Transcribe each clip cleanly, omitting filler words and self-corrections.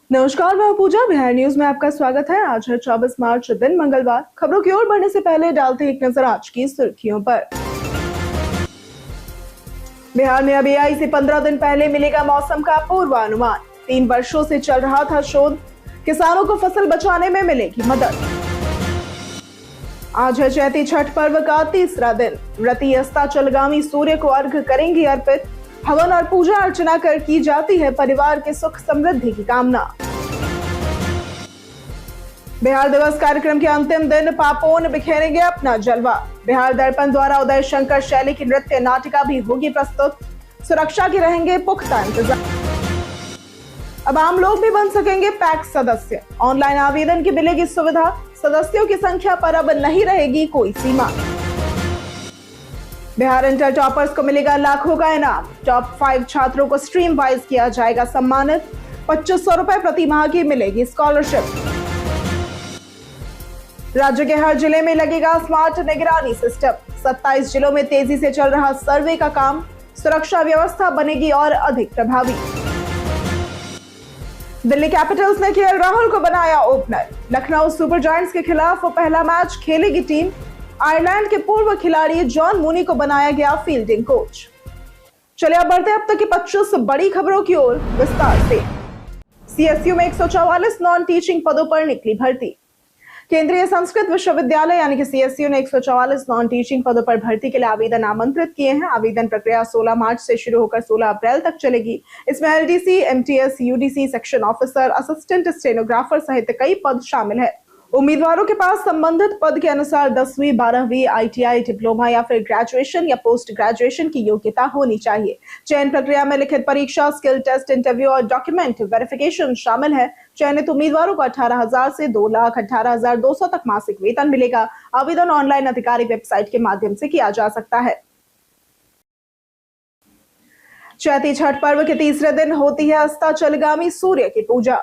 नमस्कार, मैं पूजा। बिहार न्यूज में आपका स्वागत है। आज है 24 मार्च, दिन मंगलवार। खबरों की ओर बढ़ने से पहले डालते हैं एक नजर आज की सुर्खियों पर। बिहार में अब एआई से 15 दिन पहले मिलेगा मौसम का पूर्वानुमान। 3 वर्षों से चल रहा था शोध, किसानों को फसल बचाने में मिलेगी मदद। आज है चैती छठ पर्व का तीसरा दिन। व्रती अस्ताचलगामी सूर्य को अर्घ्य करेंगे अर्पित। हवन और पूजा अर्चना कर की जाती है परिवार के सुख समृद्धि की कामना। बिहार दिवस कार्यक्रम के अंतिम दिन पापोन बिखेरेंगे अपना जलवा। बिहार दर्पण द्वारा उदय शंकर शैली की नृत्य नाटिका भी होगी प्रस्तुत। सुरक्षा के रहेंगे पुख्ता इंतजाम। अब आम लोग भी बन सकेंगे पैक्स सदस्य। ऑनलाइन आवेदन की मिलेगी सुविधा। सदस्यों की संख्या पर अब नहीं रहेगी कोई सीमा। बिहार इंटर टॉपर्स को मिलेगा लाखों का इनाम। टॉप 5 छात्रों को स्ट्रीम वाइज किया जाएगा सम्मानित। 2500 रुपए प्रति माह की मिलेगी स्कॉलरशिप। राज्य के हर जिले में लगेगा स्मार्ट निगरानी सिस्टम। 27 जिलों में तेजी से चल रहा सर्वे का काम। सुरक्षा व्यवस्था बनेगी और अधिक प्रभावी। दिल्ली कैपिटल्स ने केएल राहुल को बनाया ओपनर। लखनऊ सुपर जायंट्स के खिलाफ पहला मैच खेलेगी टीम। आयरलैंड के पूर्व खिलाड़ी जॉन मूनी को बनाया गया फील्डिंग कोच। चलिए अब बढ़ते अब तक की 25 बड़ी खबरों की ओर विस्तार से। सीएसयू में 144 नॉन टीचिंग पदों पर निकली भर्ती। केंद्रीय संस्कृत विश्वविद्यालय यानी कि सीएसयू ने 144 नॉन टीचिंग पदों पर भर्ती के लिए आवेदन आमंत्रित किए हैं। आवेदन प्रक्रिया 16 मार्च से शुरू होकर 16 अप्रैल तक चलेगी। इसमें LDC, MTS, UDC, section officer, assistant stenographer सहित कई पद शामिल है। उम्मीदवारों के पास संबंधित पद के अनुसार 10वीं, 12वीं, आईटीआई, डिप्लोमा या फिर ग्रेजुएशन या पोस्ट ग्रेजुएशन की योग्यता होनी चाहिए। चयन प्रक्रिया में लिखित परीक्षा, स्किल टेस्ट, इंटरव्यू और डॉक्यूमेंट वेरिफिकेशन शामिल है। चयनित उम्मीदवारों को 18,000 से 2,18,200 तक मासिक वेतन मिलेगा। आवेदन ऑनलाइन अधिकारी वेबसाइट के माध्यम से किया जा सकता है। चैती छठ पर्व के तीसरे दिन होती है अस्ताचलगामी सूर्य की पूजा।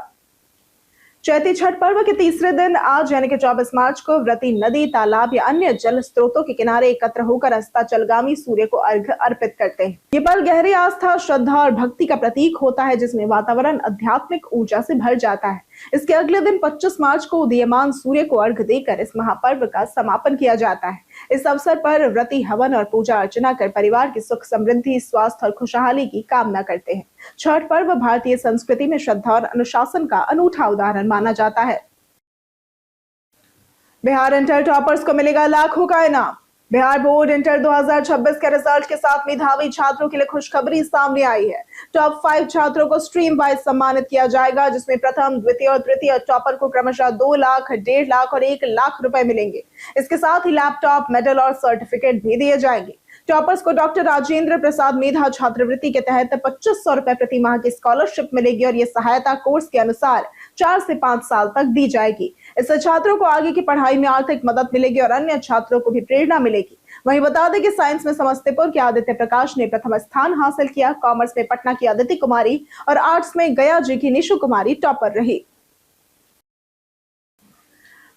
चैती छठ पर्व के तीसरे दिन आज यानी कि 24 मार्च को व्रती नदी, तालाब या अन्य जल स्रोतों के किनारे एकत्र होकर अस्ताचलगामी सूर्य को अर्घ्य अर्पित करते हैं। ये पल गहरी आस्था, श्रद्धा और भक्ति का प्रतीक होता है, जिसमें वातावरण आध्यात्मिक ऊर्जा से भर जाता है। इसके अगले दिन 25 मार्च को उदीयमान सूर्य को अर्घ्य देकर इस महापर्व का समापन किया जाता है। इस अवसर पर व्रती हवन और पूजा अर्चना कर परिवार की सुख समृद्धि, स्वास्थ्य और खुशहाली की कामना करते हैं। छठ पर्व भारतीय संस्कृति में श्रद्धा और अनुशासन का अनूठा उदाहरण माना जाता है। बिहार इंटर टॉपर्स को मिलेगा लाखों का इनाम। बिहार बोर्ड इंटर 2026 के रिजल्ट के साथ मेधावी छात्रों के लिए खुशखबरी सामने आई है। टॉप 5 छात्रों को स्ट्रीम वाइज सम्मानित किया जाएगा, जिसमें प्रथम, द्वितीय और तृतीय टॉपर को क्रमशः 2 लाख, 1.5 लाख और 1 लाख रुपए मिलेंगे। इसके साथ ही लैपटॉप, मेडल और सर्टिफिकेट भी दिए जाएंगे। टॉपर्स को डॉक्टर राजेंद्र प्रसाद मेधा छात्रवृत्ति के तहत 2500 रुपए प्रति माह की स्कॉलरशिप मिलेगी और ये सहायता कोर्स के अनुसार 4 से 5 साल तक दी जाएगी। इससे छात्रों को आगे की पढ़ाई में आर्थिक मदद मिलेगी और अन्य छात्रों को भी प्रेरणा मिलेगी। वहीं बता दें कि साइंस में समस्तीपुर के आदित्य प्रकाश ने प्रथम स्थान हासिल किया। कॉमर्स में पटना की अदिति कुमारी और आर्ट्स में गया जी की निशु कुमारी टॉपर रही।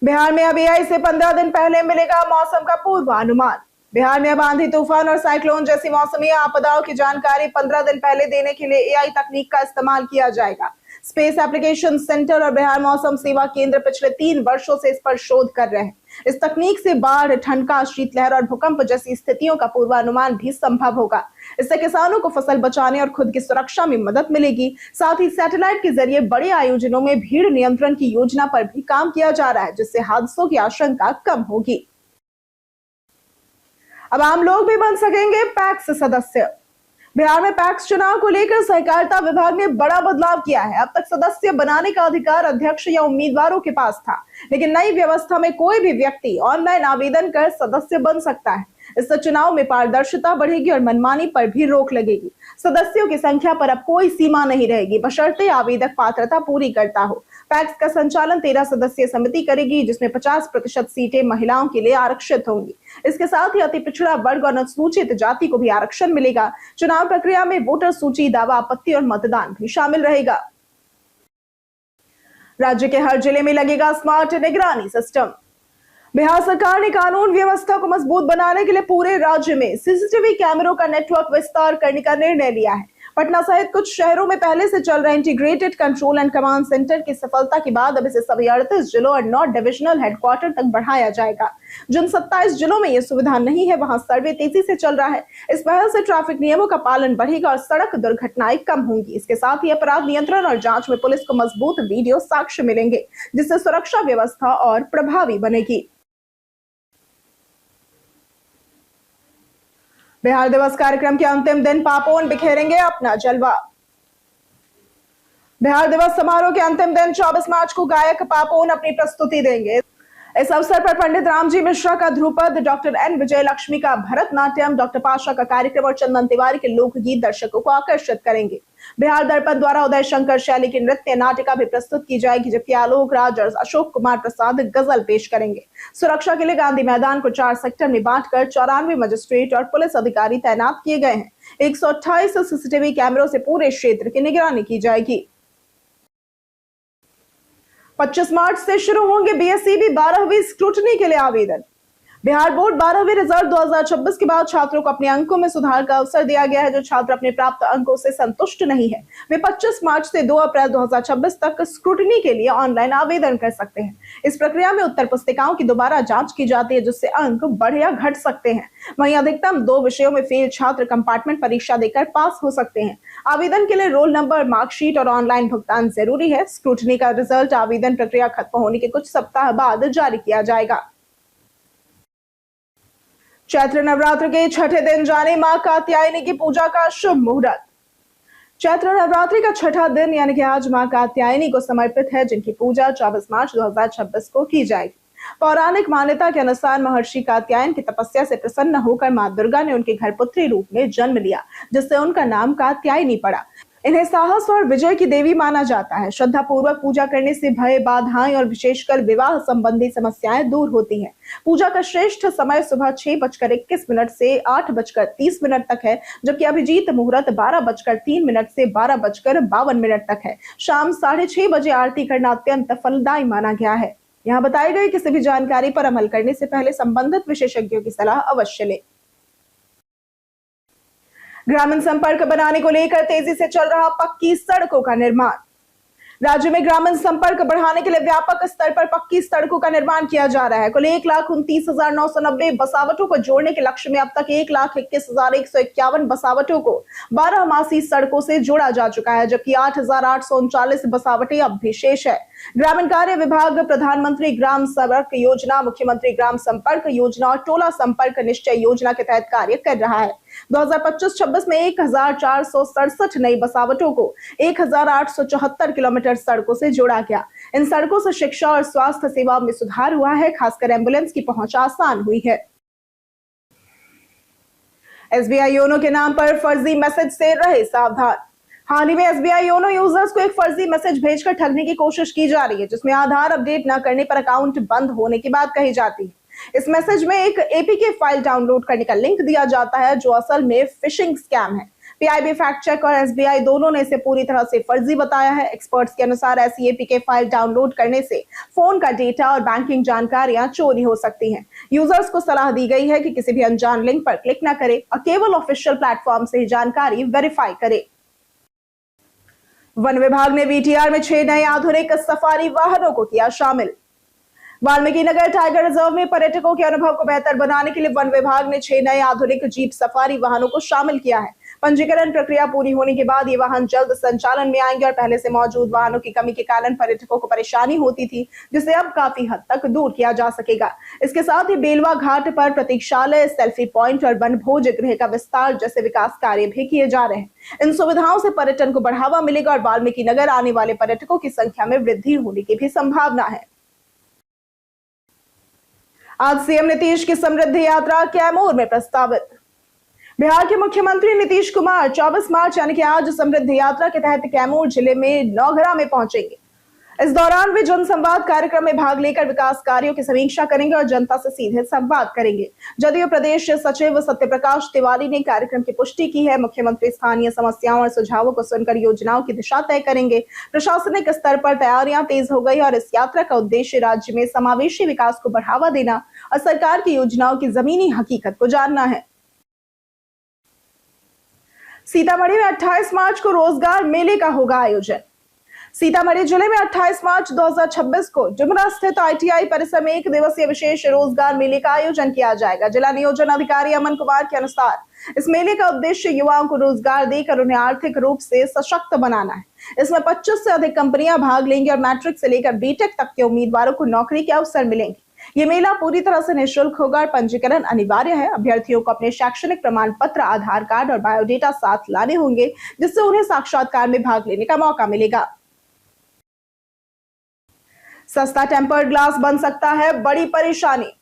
बिहार में अब एआई से 15 दिन पहले मिलेगा मौसम का पूर्वानुमान। बिहार में अब आंधी, तूफान और साइक्लोन जैसी मौसमी आपदाओं की जानकारी 15 दिन पहले देने के लिए एआई तकनीक का इस्तेमाल किया जाएगा। स्पेस एप्लीकेशन सेंटर और बिहार मौसम सेवा केंद्र पिछले 3 वर्षों से इस पर शोध कर रहे हैं। इस तकनीक से बाढ़, ठंडा, शीतलहर और भूकंप जैसी स्थितियों का पूर्वानुमान भी संभव होगा। इससे किसानों को फसल बचाने और खुद की सुरक्षा में मदद मिलेगी। साथ ही सैटेलाइट के जरिए बड़े आयोजनों में भीड़ नियंत्रण की योजना पर भी काम किया जा रहा है, जिससे हादसों की आशंका कम होगी। अब आम लोग भी बन सकेंगे पैक्स सदस्य। बिहार में पैक्स चुनाव को लेकर सहकारिता विभाग ने बड़ा बदलाव किया है। अब तक सदस्य बनाने का अधिकार अध्यक्ष या उम्मीदवारों के पास था, लेकिन नई व्यवस्था में कोई भी व्यक्ति ऑनलाइन आवेदन कर सदस्य बन सकता है। इससे चुनाव में पारदर्शिता बढ़ेगी और मनमानी पर भी रोक लगेगी। सदस्यों की संख्या पर अब कोई सीमा नहीं रहेगी, बशर्ते आवेदक पात्रता पूरी करता हो। पैक्स का संचालन 13 सदस्यीय समिति करेगी, जिसमें 50% सीटें महिलाओं के लिए आरक्षित होंगी। इसके साथ ही अति पिछड़ा वर्ग और अनुसूचित जाति को भी आरक्षण मिलेगा। चुनाव प्रक्रिया में वोटर सूची, दावा आपत्ति और मतदान भी शामिल रहेगा। राज्य के हर जिले में लगेगा स्मार्ट निगरानी सिस्टम। बिहार सरकार ने कानून व्यवस्था को मजबूत बनाने के लिए पूरे राज्य में सीसीटीवी कैमरों का नेटवर्क विस्तार करने का निर्णय लिया है। पटना सहित कुछ शहरों में पहले से चल रहे integrated control and command centre की सफलता के बाद अब इसे सभी 38 जिलों और 9 डिविजनल हेडक्वार्टर तक बढ़ाया जाएगा। जिन 27 जिलों में यह सुविधा नहीं है वहां सर्वे तेजी से चल रहा है। इस पहल से ट्रैफिक नियमों का पालन बढ़ेगा और सड़क दुर्घटनाएं कम होंगी। इसके साथ ही अपराध नियंत्रण और जांच में पुलिस को मजबूत वीडियो साक्ष्य मिलेंगे, जिससे सुरक्षा व्यवस्था और प्रभावी बनेगी। बिहार दिवस कार्यक्रम के अंतिम दिन पापोन बिखेरेंगे अपना जलवा। बिहार दिवस समारोह के अंतिम दिन 24 मार्च को गायक पापोन अपनी प्रस्तुति देंगे। इस अवसर पर पंडित रामजी मिश्रा का ध्रुपद, डॉक्टर एन विजय लक्ष्मी का भरतनाट्यम, डॉक्टर पाशा का कार्यक्रम और चंदन तिवारी के लोकगीत दर्शकों को आकर्षित करेंगे। बिहार दर्पण द्वारा उदय शंकर शैली की नृत्य नाटिका भी प्रस्तुत की जाएगी, जबकि आलोक राज और अशोक कुमार प्रसाद गजल पेश करेंगे। सुरक्षा के लिए गांधी मैदान को 4 सेक्टर में बांटकर 94 मजिस्ट्रेट और पुलिस अधिकारी तैनात किए गए हैं। 128 सीसीटीवी कैमरों से पूरे क्षेत्र की निगरानी की जाएगी। 25 मार्च से शुरू होंगे बीएसईबी 12वीं स्क्रूटनी के लिए आवेदन। बिहार बोर्ड 12वीं रिजल्ट 2026 के बाद छात्रों को अपने अंकों में सुधार का अवसर दिया गया है। जो छात्र अपने प्राप्त अंकों से संतुष्ट नहीं है वे 25 मार्च से 2 अप्रैल 2026 तक स्क्रूटनी के लिए ऑनलाइन आवेदन कर सकते हैं। इस प्रक्रिया में उत्तर पुस्तिकाओं की दोबारा जांच की जाती है, जिससे अंक बढ़ या घट सकते हैं। वहीं अधिकतम 2 विषयों में फेल छात्र कंपार्टमेंट परीक्षा देकर पास हो सकते हैं। आवेदन के लिए रोल नंबर, मार्कशीट और ऑनलाइन भुगतान जरूरी है। स्क्रूटनी का रिजल्ट आवेदन प्रक्रिया खत्म होने के कुछ सप्ताह बाद जारी किया जाएगा। चैत्र नवरात्र के छठे दिन जाने मां कात्यायनी की पूजा का शुभ मुहूर्त। चैत्र नवरात्रि का छठा दिन यानी कि आज मां कात्यायनी को समर्पित है, जिनकी पूजा 24 मार्च 2026 को की जाएगी। पौराणिक मान्यता के अनुसार महर्षि कात्यायन की तपस्या से प्रसन्न होकर मां दुर्गा ने उनके घर पुत्री रूप में जन्म लिया, जिससे उनका नाम कात्यायनी पड़ा। इन्हें साहस और विजय की देवी माना जाता है। श्रद्धा पूर्वक पूजा करने से भय, बाधाएं और विशेषकर विवाह संबंधी समस्याएं दूर होती हैं। पूजा का श्रेष्ठ समय सुबह 6:21 से 8:30 तक है, जबकि अभिजीत मुहूर्त 12:03 से 12:52 तक है। शाम 6:30 बजे आरती करना अत्यंत फलदायी माना गया है। यहाँ बताई गई किसी भी जानकारी पर अमल करने से पहले संबंधित विशेषज्ञों की सलाह अवश्य लें। ग्रामीण संपर्क बनाने को लेकर तेजी से चल रहा पक्की सड़कों का निर्माण। राज्य में ग्रामीण संपर्क बढ़ाने के लिए व्यापक स्तर पर पक्की सड़कों का निर्माण किया जा रहा है। कुल 1,29,990 बसावटों को जोड़ने के लक्ष्य में अब तक 1,21,151 बसावटों को 12 मासी सड़कों से जोड़ा जा चुका है, जबकि 8,839 बसावटें अब भी शेष है। ग्रामीण कार्य विभाग प्रधानमंत्री ग्राम सड़क योजना, मुख्यमंत्री ग्राम संपर्क योजना और टोला संपर्क निश्चय योजना के तहत कार्य कर रहा है। 2025-26 में 1,467 नई बसावटों को 1,874 किलोमीटर सड़कों से जोड़ा गया। इन सड़कों से शिक्षा और स्वास्थ्य सेवा में सुधार हुआ है, खासकर एम्बुलेंस की पहुंच आसान हुई है। एसबीआई योनो के नाम पर फर्जी मैसेज से रहे सावधान। हाल ही में एसबीआई योनो यूजर्स को एक फर्जी मैसेज भेजकर ठगने की कोशिश की जा रही है, जिसमें आधार अपडेट न करने पर अकाउंट बंद होने की बात कही जाती है। इस मैसेज में एक एपीके फाइल डाउनलोड करने का लिंक दिया जाता है, जो असल में फिशिंग स्कैम है। पीआईबी फैक्ट चेक और एसबीआई दोनों ने इसे पूरी तरह से फर्जी बताया है। एक्सपर्ट्स के अनुसार ऐसी एपीके फाइल डाउनलोड करने से फोन का डेटा और बैंकिंग जानकारियां चोरी हो सकती हैं। यूजर्स को सलाह दी गई है कि किसी भी अनजान लिंक पर क्लिक न करें और केवल ऑफिशियल प्लेटफॉर्म से ही जानकारी वेरीफाई करें। वन विभाग ने वीटीआर में 6 नए आधुनिक सफारी वाहनों को किया शामिल। वाल्मीकि नगर टाइगर रिजर्व में पर्यटकों के अनुभव को बेहतर बनाने के लिए वन विभाग ने 6 नए आधुनिक जीप सफारी वाहनों को शामिल किया है। पंजीकरण प्रक्रिया पूरी होने के बाद ये वाहन जल्द संचालन में आएंगे और पहले से मौजूद वाहनों की कमी के कारण पर्यटकों को परेशानी होती थी, जिसे अब काफी हद तक दूर किया जा सकेगा। इसके साथ ही बेलवा घाट पर प्रतीक्षालय, सेल्फी पॉइंट और वनभोज गृह का विस्तार जैसे विकास कार्य भी किए जा रहे हैं। इन सुविधाओं से पर्यटन को बढ़ावा मिलेगा और वाल्मीकि नगर आने वाले पर्यटकों की संख्या में वृद्धि होने की भी संभावना है। आज सीएम नीतीश की समृद्धि यात्रा कैमूर में प्रस्तावित। बिहार के मुख्यमंत्री नीतीश कुमार 24 मार्च यानी कि आज समृद्धि यात्रा के तहत कैमूर जिले में नौघरा में पहुंचेंगे। इस दौरान वे जनसंवाद कार्यक्रम में भाग लेकर विकास कार्यों की समीक्षा करेंगे और जनता से सीधे संवाद करेंगे। जदयू प्रदेश सचिव सत्यप्रकाश तिवारी ने कार्यक्रम की पुष्टि की है। मुख्यमंत्री स्थानीय समस्याओं और सुझावों को सुनकर योजनाओं की दिशा तय करेंगे। प्रशासनिक स्तर पर तैयारियां तेज हो गई और इस यात्रा का उद्देश्य राज्य में समावेशी विकास को बढ़ावा देना और सरकार की योजनाओं की जमीनी हकीकत को जानना है। सीतामढ़ी में 28 मार्च को रोजगार मेले का होगा आयोजन। सीतामढ़ी जिले में 28 मार्च 2026 को डुमरा स्थित ITI परिसर में 1 दिवसीय विशेष रोजगार मेले का आयोजन किया जाएगा। जिला नियोजन अधिकारी अमन कुमार के अनुसार इस मेले का उद्देश्य युवाओं को रोजगार देकर उन्हें आर्थिक रूप से सशक्त बनाना है। इसमें 25 से अधिक कंपनियां भाग लेंगी और मैट्रिक से लेकर बीटेक तक के उम्मीदवारों को नौकरी के अवसर मिलेंगे। ये मेला पूरी तरह से निःशुल्क होगा और पंजीकरण अनिवार्य है। अभ्यर्थियों को अपने शैक्षणिक प्रमाण पत्र, आधार कार्ड और बायोडेटा साथ लाने होंगे, जिससे उन्हें साक्षात्कार में भाग लेने का मौका मिलेगा। सस्ता टेम्पर्ड ग्लास बन सकता है बड़ी परेशानी।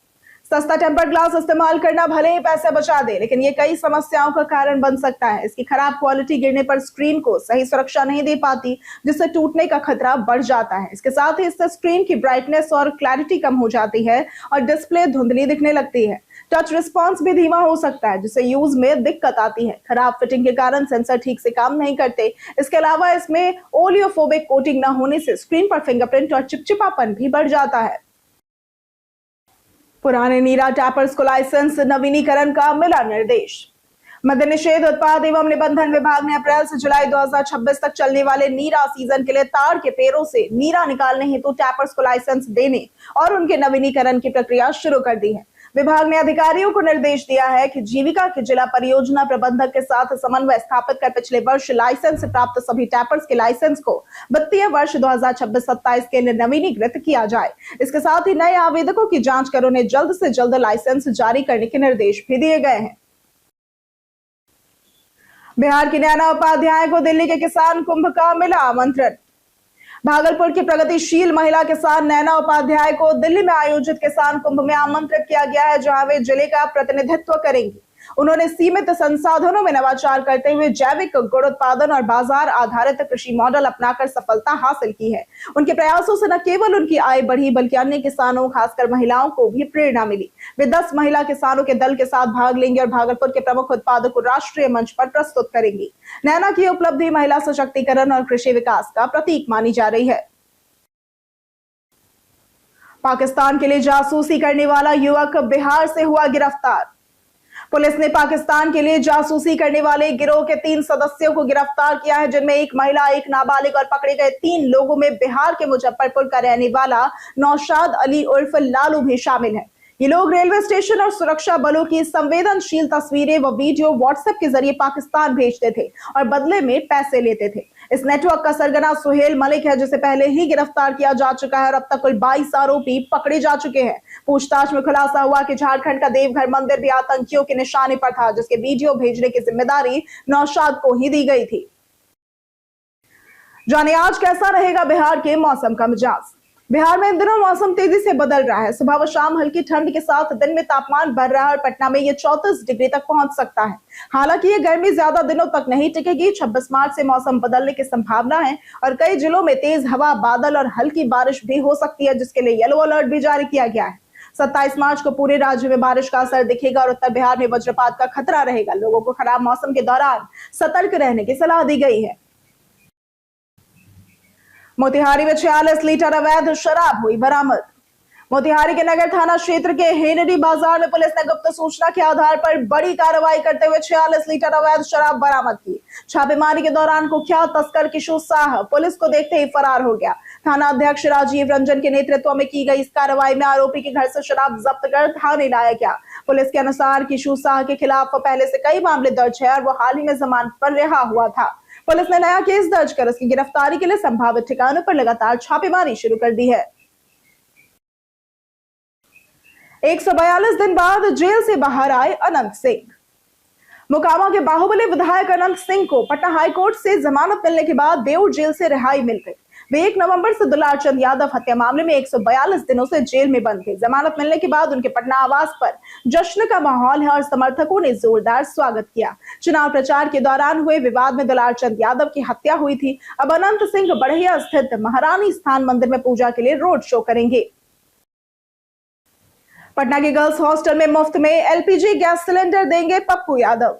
सस्ता टेम्पर्ड ग्लास इस्तेमाल करना भले ही पैसे बचा दे, लेकिन ये कई समस्याओं का कारण बन सकता है। इसकी खराब क्वालिटी गिरने पर स्क्रीन को सही सुरक्षा नहीं दे पाती, जिससे टूटने का खतरा बढ़ जाता है। इसके साथ ही इससे स्क्रीन की ब्राइटनेस और क्लैरिटी कम हो जाती है और डिस्प्ले धुंधली दिखने लगती है। टच रिस्पॉन्स भी धीमा हो सकता है, जिससे यूज में दिक्कत आती है। खराब फिटिंग के कारण सेंसर ठीक से काम नहीं करते। इसके अलावा इसमें ओलियोफोबिक कोटिंग न होने से स्क्रीन पर फिंगरप्रिंट और चिपचिपापन भी बढ़ जाता है। पुराने नीरा टैपर्स को लाइसेंस नवीनीकरण का मिला निर्देश। मद्य निषेध उत्पाद एवं निबंधन विभाग ने अप्रैल से जुलाई 2026 तक चलने वाले नीरा सीजन के लिए ताड़ के पेड़ों से नीरा निकालने हेतु टैपर्स को लाइसेंस देने और उनके नवीनीकरण की प्रक्रिया शुरू कर दी है। विभाग ने अधिकारियों को निर्देश दिया है कि जीविका के जिला परियोजना प्रबंधक के साथ समन्वय स्थापित कर पिछले वर्ष लाइसेंस प्राप्त सभी टैपर्स के लाइसेंस को वित्तीय वर्ष 2026-27 के लिए नवीनीकृत किया जाए। इसके साथ ही नए आवेदकों की जांच कर उन्हें जल्द से जल्द लाइसेंस जारी करने के निर्देश भी दिए गए हैं। बिहार की नैना उपाध्याय को दिल्ली के किसान कुंभ का मिला आमंत्रण। भागलपुर की प्रगतिशील महिला किसान नैना उपाध्याय को दिल्ली में आयोजित किसान कुंभ में आमंत्रित किया गया है, जहां वे जिले का प्रतिनिधित्व करेंगी। उन्होंने सीमित संसाधनों में नवाचार करते हुए जैविक गुड़ उत्पादन और बाजार आधारित कृषि मॉडल अपनाकर सफलता हासिल की है। उनके प्रयासों से न केवल उनकी आय बढ़ी, बल्कि अन्य किसानों, खासकर महिलाओं को भी प्रेरणा मिली। वे 10 महिला किसानों के दल के साथ भाग लेंगे और भागलपुर के प्रमुख उत्पादों को राष्ट्रीय मंच पर प्रस्तुत करेंगी। नैना की उपलब्धि महिला सशक्तिकरण और कृषि विकास का प्रतीक मानी जा रही है। पाकिस्तान के लिए जासूसी करने वाला युवक बिहार से हुआ गिरफ्तार। पुलिस ने पाकिस्तान के लिए जासूसी करने वाले गिरोह के 3 सदस्यों को गिरफ्तार किया है, जिनमें एक महिला, एक नाबालिग और पकड़े गए 3 लोगों में बिहार के मुजफ्फरपुर का रहने वाला नौशाद अली उर्फ लालू भी शामिल है। ये लोग रेलवे स्टेशन और सुरक्षा बलों की संवेदनशील तस्वीरें व वीडियो व्हाट्सएप के जरिए पाकिस्तान भेजते थे और बदले में पैसे लेते थे। इस नेटवर्क का सरगना सुहेल मलिक है, जिसे पहले ही गिरफ्तार किया जा चुका है और अब तक कुल 22 आरोपी पकड़े जा चुके हैं। पूछताछ में खुलासा हुआ कि झारखंड का देवघर मंदिर भी आतंकियों के निशाने पर था, जिसके वीडियो भेजने की जिम्मेदारी नौशाद को ही दी गई थी। जाने आज कैसा रहेगा बिहार के मौसम का मिजाज। बिहार में इन दिनों मौसम तेजी से बदल रहा है। सुबह व शाम हल्की ठंड के साथ दिन में तापमान बढ़ रहा है और पटना में ये 34 डिग्री तक पहुंच सकता है। हालांकि ये गर्मी ज्यादा दिनों तक नहीं टिकेगी। 26 मार्च से मौसम बदलने की संभावना है और कई जिलों में तेज हवा, बादल और हल्की बारिश भी हो सकती है, जिसके लिए येलो अलर्ट भी जारी किया गया है। 27 मार्च को पूरे राज्य में बारिश का असर दिखेगा और उत्तर बिहार में वज्रपात का खतरा रहेगा। लोगों को खराब मौसम के दौरान सतर्क रहने की सलाह दी गई है। मोतिहारी में 46 लीटर अवैध शराब हुई बरामद। मोतिहारी के नगर थाना क्षेत्र के हेनरी बाजार में पुलिस ने गुप्त सूचना के आधार पर बड़ी कार्रवाई करते हुए 46 लीटर अवैध शराब बरामद की। छापेमारी के दौरान कुख्यात तस्कर किशोर साह पुलिस को देखते ही फरार हो गया। थाना अध्यक्ष राजीव रंजन के नेतृत्व में की गई इस कार्रवाई में आरोपी के घर से शराब जब्त कर थाने लाया गया। पुलिस के अनुसार किशोर साह के खिलाफ पहले से कई मामले दर्ज है और वो हाल ही में जमानत पर रिहा हुआ था। पुलिस ने नया केस दर्ज कर उसकी गिरफ्तारी के लिए संभावित ठिकानों पर लगातार छापेमारी शुरू कर दी है। 142 दिन बाद जेल से बाहर आए अनंत सिंह। मोकामा के बाहुबली विधायक अनंत सिंह को पटना हाईकोर्ट से जमानत मिलने के बाद बेऊर जेल से रिहाई मिल गई। वे 1 नवंबर से दुलार चंद यादव हत्या मामले में 142 दिनों से जेल में बंद थे। जमानत मिलने के बाद उनके पटना आवास पर जश्न का माहौल है और समर्थकों ने जोरदार स्वागत किया। चुनाव प्रचार के दौरान हुए विवाद में दुलार चंद यादव की हत्या हुई थी। अब अनंत सिंह बढ़िया स्थित महारानी स्थान मंदिर में पूजा के लिए रोड शो करेंगे। पटना के गर्ल्स हॉस्टल में मुफ्त में एलपीजी गैस सिलेंडर देंगे पप्पू यादव।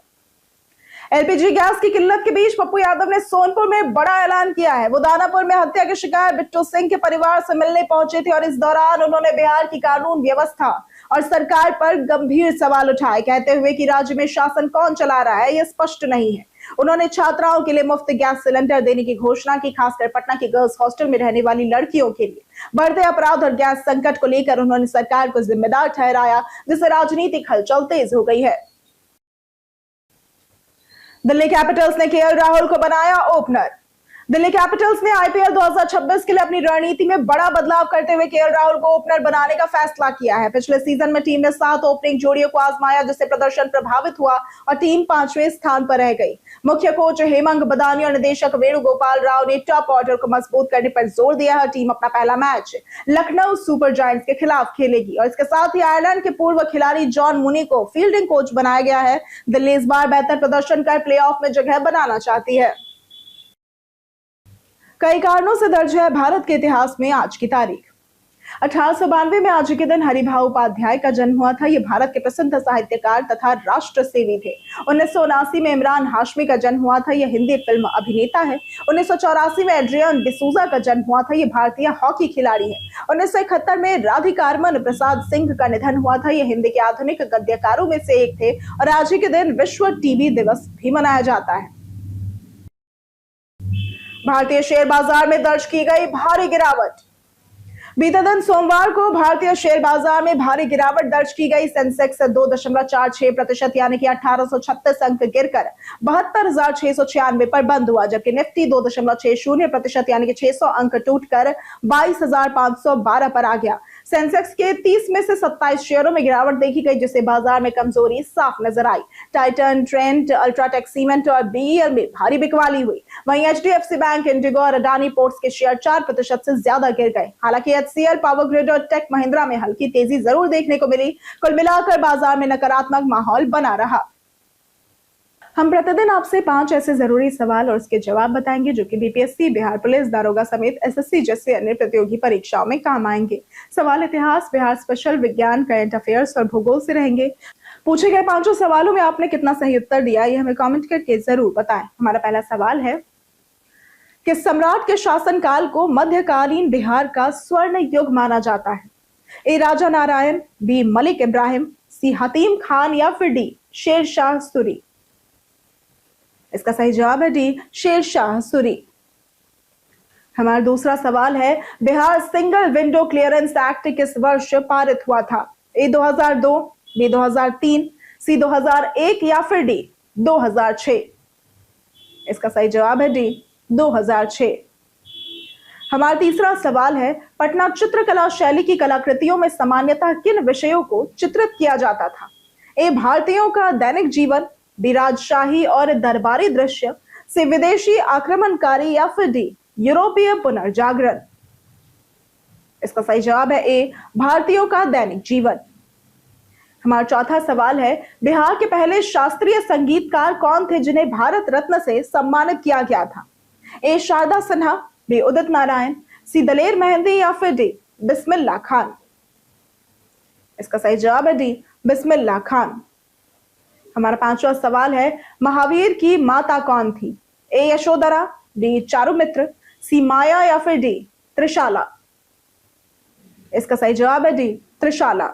एलपीजी गैस की किल्लत के बीच पप्पू यादव ने सोनपुर में बड़ा ऐलान किया है। वो दानापुर में हत्या के शिकार बिट्टू सिंह के परिवार से मिलने पहुंचे थे और इस दौरान उन्होंने बिहार की कानून व्यवस्था और सरकार पर गंभीर सवाल उठाए, कहते हुए कि राज्य में शासन कौन चला रहा है यह स्पष्ट नहीं है। उन्होंने छात्राओं के लिए मुफ्त गैस सिलेंडर देने की घोषणा की। खासकर पटना की गर्ल्स हॉस्टल में रहने वाली लड़कियों के लिए बढ़ते अपराध और गैस संकट को लेकर उन्होंने सरकार को जिम्मेदार ठहराया, जिससे राजनीतिक हलचल तेज हो गई है। दिल्ली कैपिटल्स ने केएल राहुल को बनाया ओपनर। दिल्ली कैपिटल्स ने आईपीएल 2026 के लिए अपनी रणनीति में बड़ा बदलाव करते हुए केएल राहुल को ओपनर बनाने का फैसला किया है। पिछले सीजन में टीम ने 7 ओपनिंग जोड़ियों को आजमाया, जिससे प्रदर्शन प्रभावित हुआ और टीम 5वें स्थान पर रह गई। मुख्य कोच हेमंग बदानी और निदेशक वेणुगोपाल राव ने टॉप ऑर्डर को मजबूत करने पर जोर दिया है। टीम अपना पहला मैच लखनऊ सुपर जायंट्स के खिलाफ खेलेगी और इसके साथ ही आयरलैंड के पूर्व खिलाड़ी जॉन मूनी को फील्डिंग कोच बनाया गया है। दिल्ली इस बार बेहतर प्रदर्शन कर प्लेऑफ में जगह बनाना चाहती है। कई कारणों से दर्ज है भारत के इतिहास में आज की तारीख। 1892 में आज के दिन हरिभाऊ उपाध्याय का जन्म हुआ था। ये भारत के प्रसिद्ध साहित्यकार तथा राष्ट्र सेवी थे। 1979 में इमरान हाशमी का जन्म हुआ था। यह हिंदी फिल्म अभिनेता है। 1984 में एड्रियन डिसूजा का जन्म हुआ था। ये भारतीय हॉकी खिलाड़ी है। 1971 में राधिकारमन प्रसाद सिंह का निधन हुआ था। यह हिंदी के आधुनिक गद्यकारों में से एक थे और आज के दिन विश्व टीबी दिवस भी मनाया जाता है। भारतीय शेयर बाजार में दर्ज की गई भारी गिरावट। बीते दिन सोमवार को भारतीय शेयर बाजार में भारी गिरावट दर्ज की गई। सेंसेक्स 2.46% यानी कि 1836 अंक गिरकर 72,696 पर बंद हुआ, जबकि निफ्टी 2.60% यानी कि 600 अंक टूटकर 22,512 पर आ गया। सेंसेक्स के 30 में से 27 शेयरों में गिरावट देखी गई, जिससे बाजार में कमजोरी साफ नजर आई। टाइटन, ट्रेंट, अल्ट्राटेक सीमेंट और बीईएल में भारी बिकवाली हुई। वहीं एचडीएफसी बैंक, इंडिगो और अडानी पोर्ट्स के शेयर 4% से ज्यादा गिर गए। हालांकि एचसीएल, पावर ग्रिड और टेक महिंद्रा में हल्की तेजी जरूर देखने को मिली। कुल मिलाकर बाजार में नकारात्मक माहौल बना रहा। हम प्रतिदिन आपसे 5 ऐसे जरूरी सवाल और उसके जवाब बताएंगे जो कि बीपीएससी, बिहार पुलिस, दारोगा समेत एसएससी जैसे अन्य प्रतियोगी परीक्षाओं में काम आएंगे। सवाल इतिहास, बिहार स्पेशल, विज्ञान, करंट अफेयर्स और भूगोल से रहेंगे। पूछे गए 5 सवालों में आपने कितना सही उत्तर दिया, ये हमें कमेंट करके जरूर बताएं। हमारा पहला सवाल है कि सम्राट के शासनकाल को मध्यकालीन बिहार का स्वर्ण युग माना जाता है। ए राजा नारायण, बी मलिक इब्राहिम, सी हतीम खान या फिर डी शेरशाह सूरी। इसका सही जवाब है डी शेरशाह सूरी। हमारा दूसरा सवाल है Bihar single window clearance act किस वर्ष पारित हुआ था? ए 2002, बी 2003, सी 2001 या फिर डी 2006। इसका सही जवाब है डी 2006। हमारा तीसरा सवाल है पटना चित्रकला शैली की कलाकृतियों में सामान्यतः किन विषयों को चित्रित किया जाता था? ए भारतीयों का दैनिक जीवन, बी राजशाही और दरबारी दृश्य, से विदेशी आक्रमणकारी या फिर डी यूरोपीय पुनर्जागरण। इसका सही जवाब है ए भारतीयों का दैनिक जीवन। हमारा चौथा सवाल है बिहार के पहले शास्त्रीय संगीतकार कौन थे जिन्हें भारत रत्न से सम्मानित किया गया था? ए शारदा सिन्हा, बी उदित नारायण, सी दलेर मेहंदी या फिर डी बिस्मिल्लाह खान। इसका सही जवाब है डी बिस्मिल्लाह खान। हमारा पांचवा सवाल है महावीर की माता कौन थी? ए यशोधरा, डी चारुमित्र, सी माया या फिर डी त्रिशाला। इसका सही जवाब है डी त्रिशाला।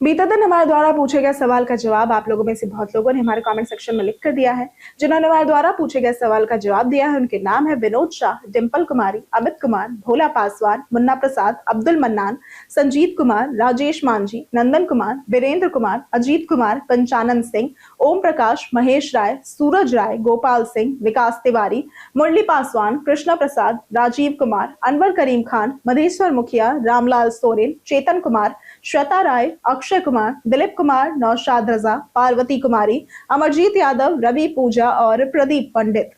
बीते दिन हमारे द्वारा पूछे गए सवाल का जवाब आप लोगों में से बहुत लोगों ने हमारे कमेंट सेक्शन में लिख कर दिया है। जिन्होंने हमारे द्वारा पूछे गए सवाल का जवाब दिया है उनके नाम है विनोद शाह, डिंपल कुमारी, अमित कुमार, भोला पासवान, मुन्ना प्रसाद, अब्दुल मन्नान, संजीत कुमार, राजेश मांझी, नंदन कुमार, वीरेंद्र कुमार, अजीत कुमार, पंचानन सिंह, ओम प्रकाश, महेश राय, सूरज राय, गोपाल सिंह, विकास तिवारी, मुरली पासवान, कृष्णा प्रसाद, राजीव कुमार, अनवर करीम खान, मधेश्वर मुखिया, रामलाल सोरेन, चेतन कुमार, श्वेता राय, अक्षय कुमार, दिलीप कुमार, नौशाद रजा, पार्वती कुमारी, अमरजीत यादव, रवि पूजा और प्रदीप पंडित।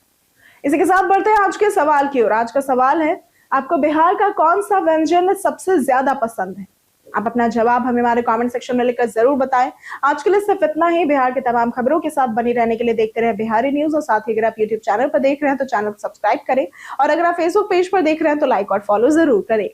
इसी के साथ बढ़ते हैं आज के सवाल की ओर। आज का सवाल है आपको बिहार का कौन सा व्यंजन सबसे ज्यादा पसंद है? आप अपना जवाब हमें हमारे कमेंट सेक्शन में लिखकर जरूर बताएं। आज के लिए सिर्फ इतना ही। बिहार के तमाम खबरों के साथ बनी रहने के लिए देखते रहे बिहारी न्यूज और साथ ही अगर आप यूट्यूब चैनल पर देख रहे हैं तो चैनल को सब्सक्राइब करें और अगर आप फेसबुक पेज पर देख रहे हैं तो लाइक और फॉलो जरूर करें।